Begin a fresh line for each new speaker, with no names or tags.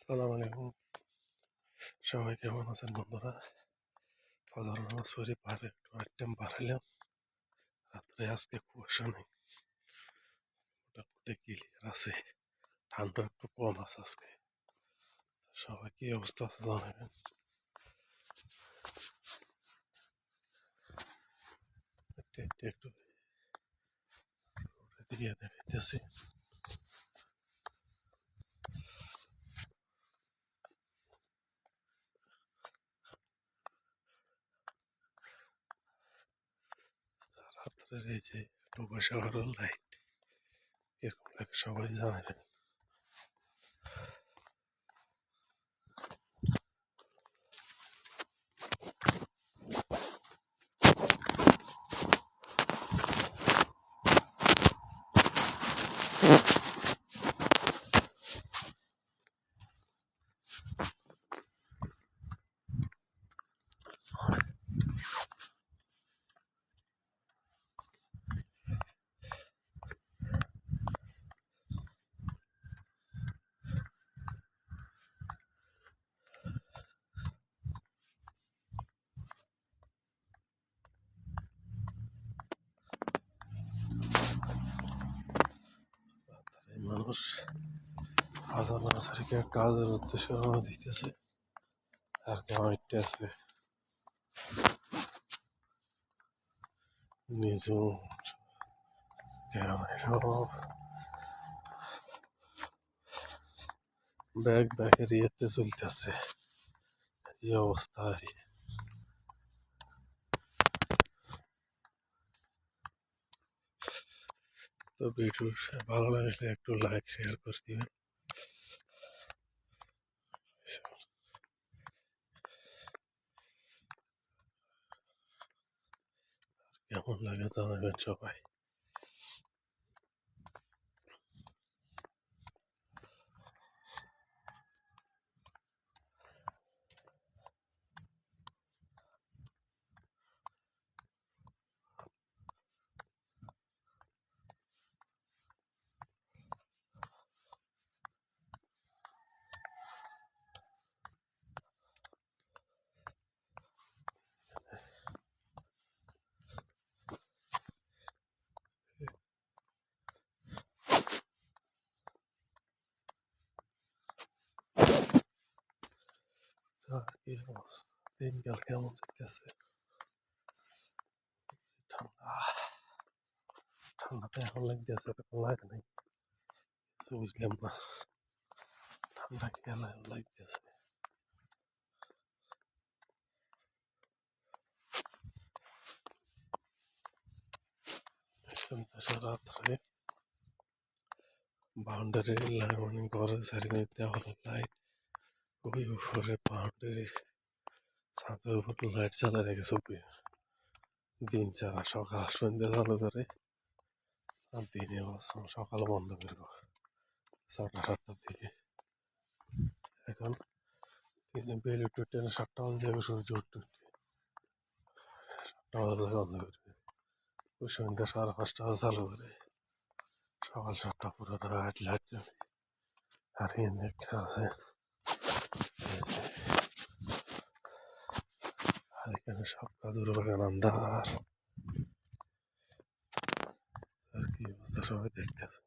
আসসালামু আলাইকুম। সবাই কেমন আছেন বন্ধুরা? ফজর নামাজ পড়ে পাহাড়ে একটু আইটেম বাড়াইলাম। রাত্রে আজকে কুয়াশা নেই, মোটামুটি ক্লিয়ার আছে, ঠান্ডা একটু কম আছে আজকে। সবাই কি অবস্থা আছে জানাবেন। একটু দিয়ে দেখাইতেছি। রাত্রের এই যে ডুবা শহরের লাইট কিরকম লাগে সবাই জানাবেন। মানুষ ফজর নামাজ পড়ে কাজের উদ্দেশ্যে রওনা দিতেছে, আর কেউ আছে নিজু সব ব্যাগের ইয়েতে চলতেছে। এই অবস্থা আর কি। তো ভিডিও ভালো লাগলে একটু লাইক শেয়ার করে দিবেন। কেমন লাগে জানাবেন সবাই। কি অবস্থা, দিনকাল কেমন যেতেছে? ঠান্ডা ঠান্ডাতে এখন লাগতেছে, তখন লাগে নাই, কিছু বুঝলাম না ঠান্ডা কেন লাগতেছে। রাত্রে বাউন্ডারি লাইন, মানে ঘরের চারিদিকে দেওয়ালের লাইট, ওই উপরে বাউন্ডারি ছাদের উপর লাইট চালা রেখেছে। দিন ছাড়া সকাল সন্ধ্যা চালু করে, আর দিনে সকাল বন্ধ করবো 6টা-7টার দিকে। এখন দিনে বেল উঠে 7টা বাজে সূর্য উঠতে 7টা বাজে বন্ধ করবে। ওই সন্ধ্যা 5:30 বাজে চালু করে, সকাল 7টা পুরো লাইট লাইট জ্বলে। আর দেখতে আছে, আর এখানে সব কাজুর বাগান আন্ধার। আর কি অবস্থা সবাই দেখতেছে।